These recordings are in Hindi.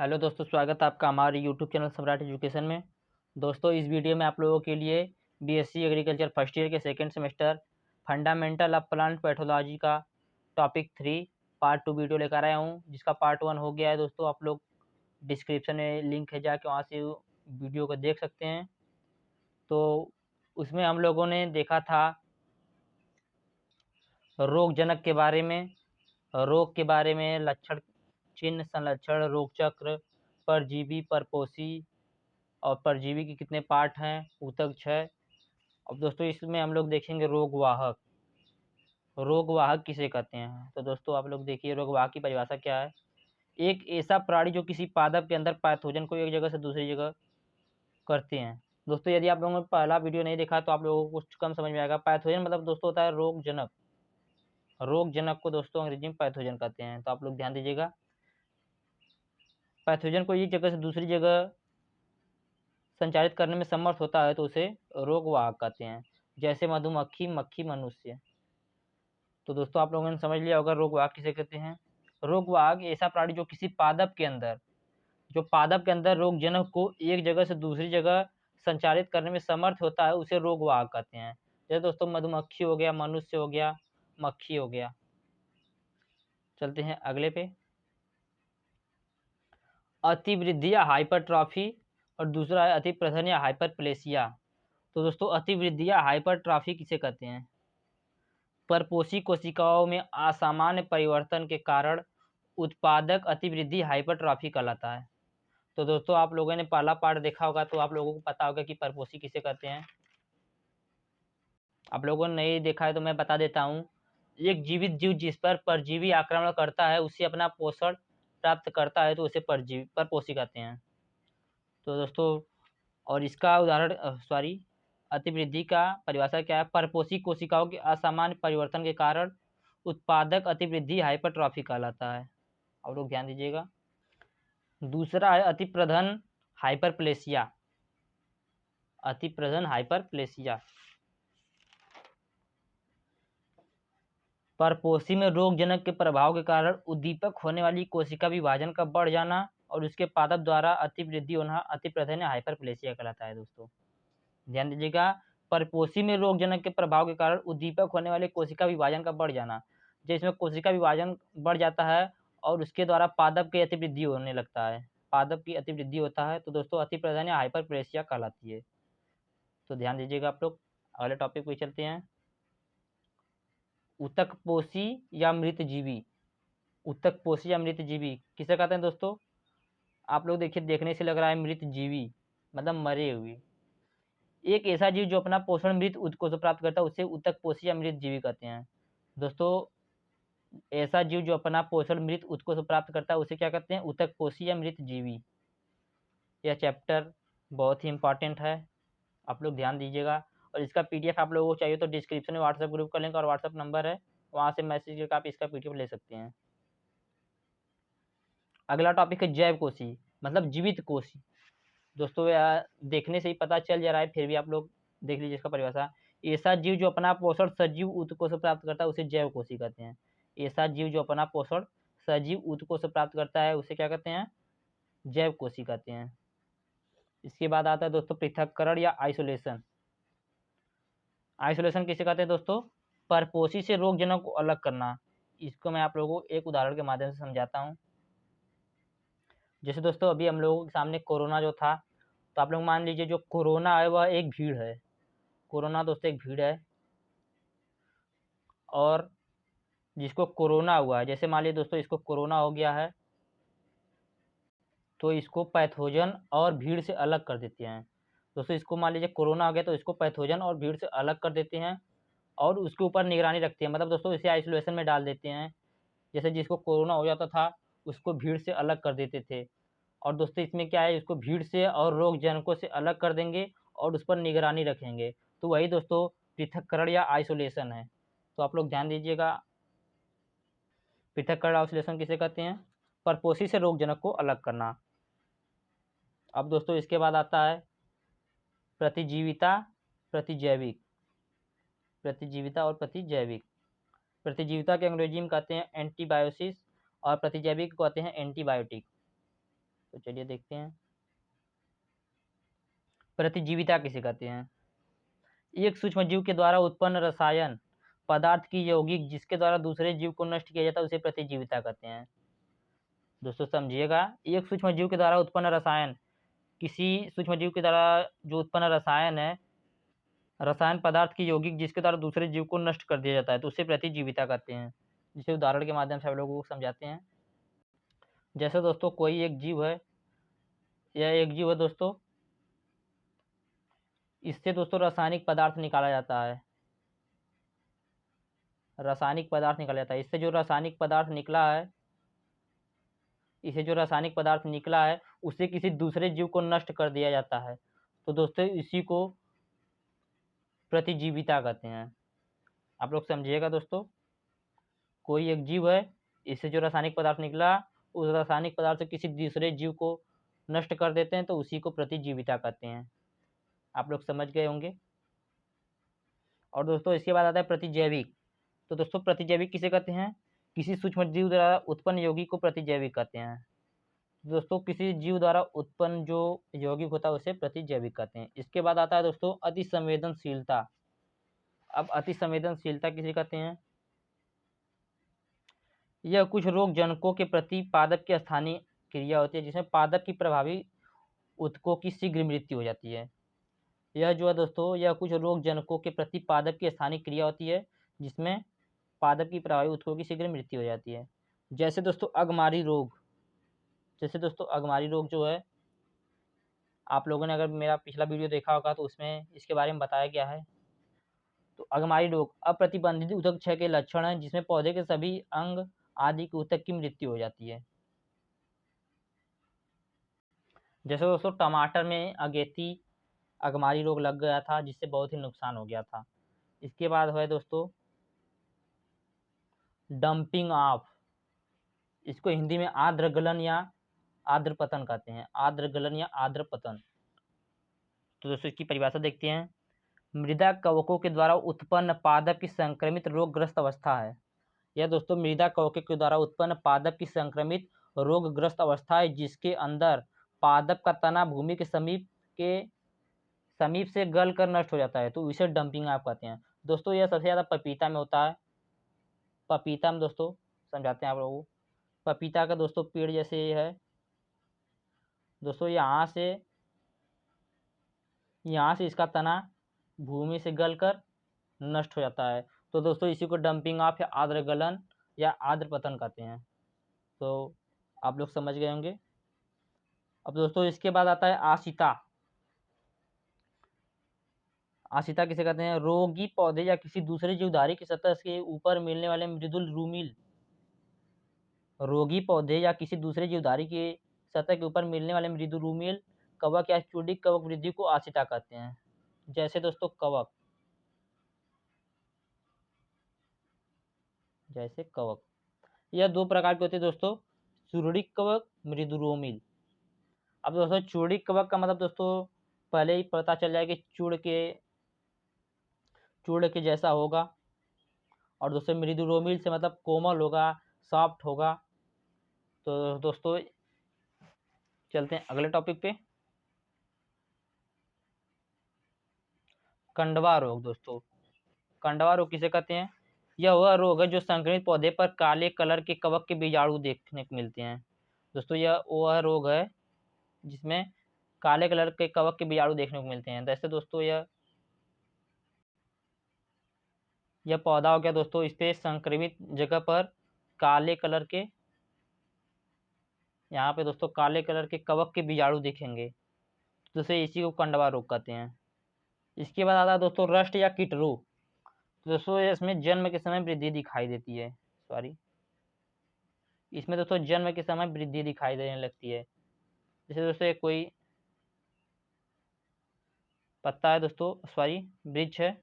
हेलो दोस्तों, स्वागत है आपका हमारे यूट्यूब चैनल सम्राट एजुकेशन में। दोस्तों, इस वीडियो में आप लोगों के लिए बीएससी एग्रीकल्चर फर्स्ट ईयर के second semester fundamental of plant pathology का टॉपिक 3 पार्ट 2 वीडियो लेकर आया हूं, जिसका पार्ट 1 हो गया है। दोस्तों, आप लोग डिस्क्रिप्शन में लिंक है, जाके वहां से वीडियो को देख सकते हैं। तो उसमें हम लोगों ने देखा था रोगजनक के बारे में, रोग के बारे में, लक्षण, चिन्ह, संलक्षण, रोग चक्र, परजीवी, परपोषी और परजीवी के कितने पार्ट हैं, ऊतक क्षय। अब दोस्तों, इसमें हम लोग देखेंगे रोगवाहक। रोगवाहक किसे कहते हैं? तो दोस्तों, आप लोग देखिए, रोगवाहक की परिभाषा क्या है। एक ऐसा प्राणी जो किसी पादप के अंदर पैथोजन को एक जगह से दूसरी जगह करते हैं। दोस्तों, यदि आप लोगों ने पहला वीडियो नहीं देखा तो आप लोगों को कुछ कम समझ में आएगा। पैथोजन मतलब दोस्तों होता है रोगजनक। रोगजनक को दोस्तों अंग्रेजी में पैथोजन कहते हैं, तो आप लोग ध्यान दीजिएगा। पैथोजन को एक जगह से दूसरी जगह संचारित करने में समर्थ होता है तो उसे रोगवाहक कहते हैं, जैसे मधुमक्खी, मक्खी, मनुष्य। तो दोस्तों, आप लोगों ने समझ लिया होगा रोगवाहक किसे कहते हैं। रोगवाहक ऐसा प्राणी जो किसी पादप के अंदर रोगजनक को एक जगह से दूसरी जगह संचारित करने में समर्थ होता है, उसे रोगवाहक कहते हैं। जैसे दोस्तों मधुमक्खी हो गया, मनुष्य हो गया, मक्खी हो गया। चलते हैं अगले पे। अतिवृद्धि या हाइपरट्रॉफी और दूसरा है अतिप्रधन या हाइपरप्लेसिया। तो दोस्तों, अतिवृद्धि या हाइपरट्रॉफी किसे कहते हैं? परपोषी कोशिकाओं में असामान्य परिवर्तन के कारण उत्पादक अतिवृद्धि हाइपरट्रॉफी कहलाता है। तो दोस्तों, आप लोगों ने पहला पार्ट देखा होगा तो आप लोगों को पता होगा कि परपोषी किसे कहते हैं। आप लोगों ने नहीं देखा है तो मैं बता देता हूँ। एक जीवित जीव जिस पर परजीवी आक्रमण करता है, उसे अपना पोषण प्राप्त करता है तो उसे परपोषी कहते हैं। तो दोस्तों, और इसका उदाहरण अतिवृद्धि का परिभाषा क्या है? परपोषी कोशिकाओं के असामान्य परिवर्तन के कारण उत्पादक अतिवृद्धि हाइपरट्रॉफी कहलाता है। आप लोग ध्यान दीजिएगा। दूसरा है अतिप्रधन हाइपरप्लेसिया। अतिप्रधन हाइपरप्लेसिया, परपोषी में रोगजनक के प्रभाव के कारण उद्दीपक होने वाली कोशिका विभाजन का बढ़ जाना और उसके पादप द्वारा अतिवृद्धि होना अतिप्रधन या हाइपरप्लेसिया कहलाता है। दोस्तों, ध्यान दीजिएगा। परपोषी में रोगजनक के प्रभाव के कारण उद्दीपक होने वाले कोशिका विभाजन का बढ़ जाना, जिसमें कोशिका विभाजन बढ़ जाता है और उसके द्वारा पादप की अतिवृद्धि होने लगता है, पादप की अतिवृद्धि होता है, तो दोस्तों अतिप्रधन या हाइपरप्लेसिया कहलाती है। तो ध्यान दीजिएगा। आप लोग अगले टॉपिक पे चलते हैं। ऊतकपोषी या मृतजीवी। ऊतकपोषी या मृतजीवी किसे कहते हैं दोस्तों? आप लोग देखिए, देखने से लग रहा है मृतजीवी मतलब मरे हुए। एक ऐसा जीव जो अपना पोषण मृत ऊतकों से प्राप्त करता है उसे ऊतकपोषी या मृतजीवी कहते हैं। दोस्तों, ऐसा जीव जो अपना पोषण मृत ऊतकों से प्राप्त करता है उसे क्या कहते हैं? ऊतकपोषी या मृतजीवी। यह चैप्टर बहुत ही इंपॉर्टेंट है, आप लोग ध्यान दीजिएगा। और इसका पीडीएफ आप लोगों को चाहिए तो डिस्क्रिप्शन में व्हाट्सएप ग्रुप का लिंक और व्हाट्सएप नंबर है, वहाँ से मैसेज करके आप इसका पीडीएफ ले सकते हैं। अगला टॉपिक है जैव कोशी मतलब जीवित कोशी। दोस्तों, देखने से ही पता चल जा रहा है, फिर भी आप लोग देख लीजिए इसका परिभाषा। ऐसा जीव जो अपना पोषण सजीव ऊतकों से प्राप्त करता है उसे जैव कोशी कहते हैं। ऐसा जीव जो अपना पोषण सजीव ऊतकों से प्राप्त करता है उसे क्या कहते हैं? जैव कोशी कहते हैं। इसके बाद आता है दोस्तों पृथक्करण या आइसोलेशन। आइसोलेशन किसे कहते हैं दोस्तों? परपोषी से रोगजनक को अलग करना। इसको मैं आप लोगों को एक उदाहरण के माध्यम से समझाता हूँ। जैसे दोस्तों, अभी हम लोगों के सामने कोरोना जो था, तो आप लोग मान लीजिए जो कोरोना है वह एक भीड़ है। कोरोना दोस्तों एक भीड़ है, और जिसको कोरोना हुआ है, जैसे मान लीजिए दोस्तों इसको कोरोना हो गया है, तो इसको पैथोजन और भीड़ से अलग कर देते हैं। दोस्तों, इसको मान लीजिए कोरोना हो गया तो इसको पैथोजन और भीड़ से अलग कर देते हैं और उसके ऊपर निगरानी रखते हैं। मतलब दोस्तों इसे आइसोलेशन में डाल देते हैं। जैसे जिसको कोरोना हो जाता था उसको भीड़ से अलग कर देते थे, और दोस्तों इसमें क्या है, इसको भीड़ से और रोगजनकों से अलग कर देंगे और उस पर निगरानी रखेंगे। तो वही दोस्तों पृथक्करण या आइसोलेशन है। तो आप लोग ध्यान दीजिएगा, पृथक्करण आइसोलेशन किसे कहते हैं? परपोषी से रोगजनक को अलग करना। अब दोस्तों इसके बाद आता है प्रतिजीविता, प्रतिजैविक। प्रतिजीविता और प्रतिजैविक। प्रतिजीविता के अंग्रेजी में कहते हैं एंटीबायोसिस और प्रतिजैविक को कहते हैं एंटीबायोटिक। तो चलिए देखते हैं। प्रतिजीविता किसे कहते हैं? एक सूक्ष्म जीव के द्वारा उत्पन्न रसायन पदार्थ की यौगिक जिसके द्वारा दूसरे जीव को नष्ट किया जाता है उसे प्रतिजीविता कहते हैं। दोस्तों समझिएगा, एक सूक्ष्म जीव के द्वारा उत्पन्न रसायन, किसी सूक्ष्म जीव के द्वारा जो उत्पन्न रसायन है, रसायन पदार्थ की यौगिक जिसके द्वारा दूसरे जीव को नष्ट कर दिया जाता है तो उसे प्रतिजीविता कहते हैं। जिसे उदाहरण के माध्यम से आप लोगों को समझाते हैं। जैसे दोस्तों कोई एक जीव है, यह एक जीव है दोस्तों, इससे दोस्तों रासायनिक पदार्थ निकाला जाता है, रासायनिक पदार्थ निकाला जाता है। इससे जो रासायनिक पदार्थ निकला है, इसे जो रासायनिक पदार्थ निकला है उसे किसी दूसरे जीव को नष्ट कर दिया जाता है तो दोस्तों इसी को प्रतिजीविता कहते हैं। आप लोग समझिएगा दोस्तों, कोई एक जीव है, इससे जो रासायनिक पदार्थ निकला उस रासायनिक पदार्थ से किसी दूसरे जीव को नष्ट कर देते हैं तो उसी को प्रतिजीविता कहते हैं। आप लोग समझ गए होंगे। और दोस्तों इसके बाद आता है प्रतिजैविक। तो दोस्तों प्रतिजैविक किसे कहते हैं? किसी सूक्ष्म जीव द्वारा उत्पन्न यौगिक को प्रतिजैविक कहते हैं। दोस्तों किसी जीव द्वारा उत्पन्न जो यौगिक होता है उसे प्रतिजैविक कहते हैं। इसके बाद आता है दोस्तों अति संवेदनशीलता। अब अति संवेदनशीलता किसे कहते हैं? यह कुछ रोग जनकों के प्रति पादप की स्थानीय क्रिया होती है जिसमें पादप की प्रभावी ऊतकों की शीघ्र मृत्यु हो जाती है। यह जो है दोस्तों, यह कुछ रोग जनकों के प्रति पादप की स्थानीय क्रिया होती है जिसमें पादप की प्रभावी ऊतकों की शीघ्र मृत्यु हो जाती है। जैसे दोस्तों अगमारी रोग, जैसे दोस्तों अगमारी रोग जो है, आप लोगों ने अगर मेरा पिछला वीडियो देखा होगा तो उसमें इसके बारे में बताया गया है। तो अगमारी रोग अप्रतिबंधित ऊतक क्षय के लक्षण हैं जिसमें पौधे के सभी अंग आदि के ऊतक की मृत्यु हो जाती है। जैसे दोस्तों टमाटर में अगेती अगमारी रोग लग गया था जिससे बहुत ही नुकसान हो गया था। इसके बाद है दोस्तों डंपिंग ऑफ, इसको हिंदी में आर्द्र गलन या आर्द्र पतन कहते हैं, आर्द्र गलन या आर्द्र पतन। तो दोस्तों इसकी परिभाषा देखते हैं। मृदा कवकों के द्वारा उत्पन्न पादप की संक्रमित रोगग्रस्त अवस्था है। यह दोस्तों मृदा कवकों के द्वारा उत्पन्न पादप की संक्रमित रोगग्रस्त अवस्था है जिसके अंदर पादप का तना भूमि के समीप से गल कर नष्ट हो जाता है तो इसे डंपिंग आप कहते हैं। दोस्तों यह सबसे ज़्यादा पपीता में होता है। पपीता में दोस्तों समझाते हैं आप लोगों को। पपीता का दोस्तों पेड़ जैसे ये है दोस्तों, यहाँ से इसका तना भूमि से गलकर नष्ट हो जाता है तो दोस्तों इसी को डंपिंग ऑफ या आर्द्र गलन या आर्द्र पतन कहते हैं। तो आप लोग समझ गए होंगे। अब दोस्तों इसके बाद आता है आशिता। आशिता किसे कहते हैं? रोगी पौधे या किसी दूसरे जीवधारी की सतह के ऊपर मिलने वाले मृदुल रूमिल, रोगी पौधे या किसी दूसरे जीवधारी की सतह के ऊपर मिलने वाले मृदुल रूमिल कवक या चूडिक कवक वृद्धि को आशिता कहते हैं। जैसे दोस्तों कवक, जैसे कवक, यह दो प्रकार के होते हैं दोस्तों, चूर्णिक कवक, मृदुरोमिल। अब दोस्तों चूर्णिक कवक का मतलब दोस्तों पहले ही पता चल जाए कि चूर्ण के जैसा होगा, और दोस्तों मृदुरोमिल से मतलब कोमल होगा, सॉफ्ट होगा। तो दोस्तों चलते हैं अगले टॉपिक पे। कंडवा रोग। दोस्तों कंडवा रोग किसे कहते हैं? यह वह रोग है जो संक्रमित पौधे पर काले कलर के कवक के बीजाणु देखने को मिलते हैं। दोस्तों यह वह रोग है जिसमें काले कलर के कवक के बीजाणु देखने को मिलते हैं। जैसे दोस्तों यह पौधा हो गया दोस्तों, इस पे संक्रमित जगह पर काले कलर के, यहाँ पे दोस्तों काले कलर के कवक के बीजाणु दिखेंगे तो इसी को कंडवा रोग कहते हैं। इसके बाद आता है दोस्तों रस्ट या कीट रोग। तो दोस्तों इसमें जन्म के समय वृद्धि दिखाई देती है, इसमें दोस्तों जन्म के समय वृद्धि दिखाई देने लगती है। जैसे दोस्तों कोई पत्ता है दोस्तों, वृक्ष है,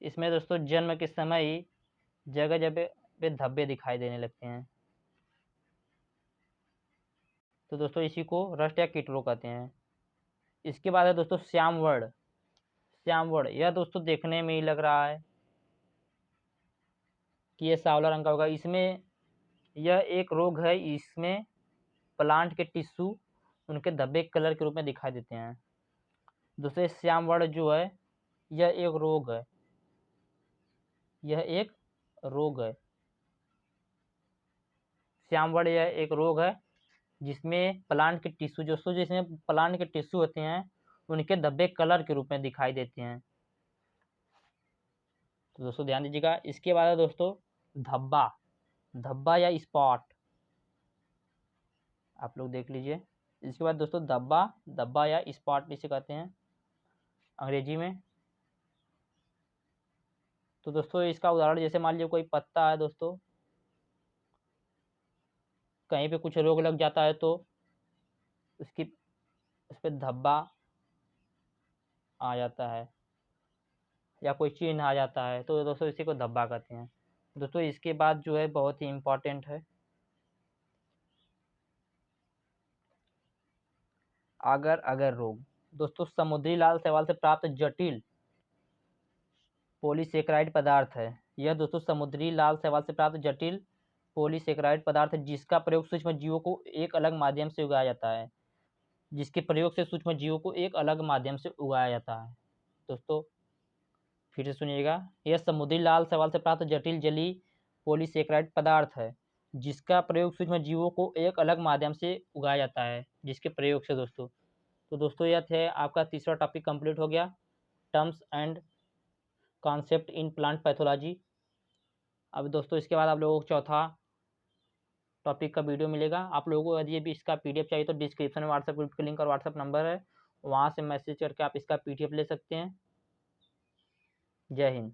इसमें दोस्तों जन्म के समय ही जगह जगह पे धब्बे दिखाई देने लगते हैं तो दोस्तों इसी को रस्ट या कीट रोग कहते हैं। इसके बाद है दोस्तों श्यामवर्ण। श्यामवर्ण यह दोस्तों देखने में ही लग रहा है कि यह सांवला रंग का होगा। इसमें यह एक रोग है, इसमें प्लांट के टिश्यू उनके धब्बे कलर के रूप में दिखाई देते हैं। दूसरे श्याम वर्ण जो है यह एक रोग है, यह एक रोग है। श्याम वर्ण यह एक रोग है जिसमें प्लांट के टिश्यू जिसमें प्लांट के टिश्यू होते हैं उनके धब्बे कलर के रूप में दिखाई देते हैं। तो दोस्तों ध्यान दीजिएगा। इसके बाद है दोस्तों धब्बा, धब्बा या स्पॉट, आप लोग देख लीजिए। इसके बाद दोस्तों धब्बा, धब्बा या स्पॉट इसे कहते हैं अंग्रेजी में। तो दोस्तों इसका उदाहरण जैसे मान लीजिए कोई पत्ता है दोस्तों, कहीं पे कुछ रोग लग जाता है तो उसकी उस पर धब्बा आ जाता है या कोई चिन्ह आ जाता है, तो दोस्तों इसी को धब्बा कहते हैं। दोस्तों इसके बाद जो है बहुत ही इम्पोर्टेंट है अगर अगर रोग। दोस्तों समुद्री लाल शैवाल से प्राप्त जटिल पॉलीसेकेराइड पदार्थ है। यह दोस्तों समुद्री लाल शैवाल से प्राप्त जटिल पॉलीसेकेराइड पदार्थ है जिसका प्रयोग सूक्ष्म जीवों को एक अलग माध्यम से उगाया जाता है, जिसके प्रयोग से सूक्ष्म जीवों को एक अलग माध्यम से उगाया जाता है। दोस्तों फिर से सुनिएगा, यह समुद्री लाल शैवाल से प्राप्त जटिल जलीय पॉलीसेकेराइड पदार्थ है जिसका प्रयोग सूक्ष्म जीवों को एक अलग माध्यम से उगाया जाता है, जिसके प्रयोग से दोस्तों। तो दोस्तों यह थे आपका तीसरा टॉपिक कंप्लीट हो गया, terms and concept in plant pathology. अब दोस्तों इसके बाद आप लोगों को चौथा टॉपिक का वीडियो मिलेगा। आप लोगों को यदि भी इसका पीडीएफ चाहिए तो डिस्क्रिप्शन में व्हाट्सएप ग्रुप का लिंक और व्हाट्सएप नंबर है, वहाँ से मैसेज करके आप इसका पीडीएफ ले सकते हैं। जय हिंद।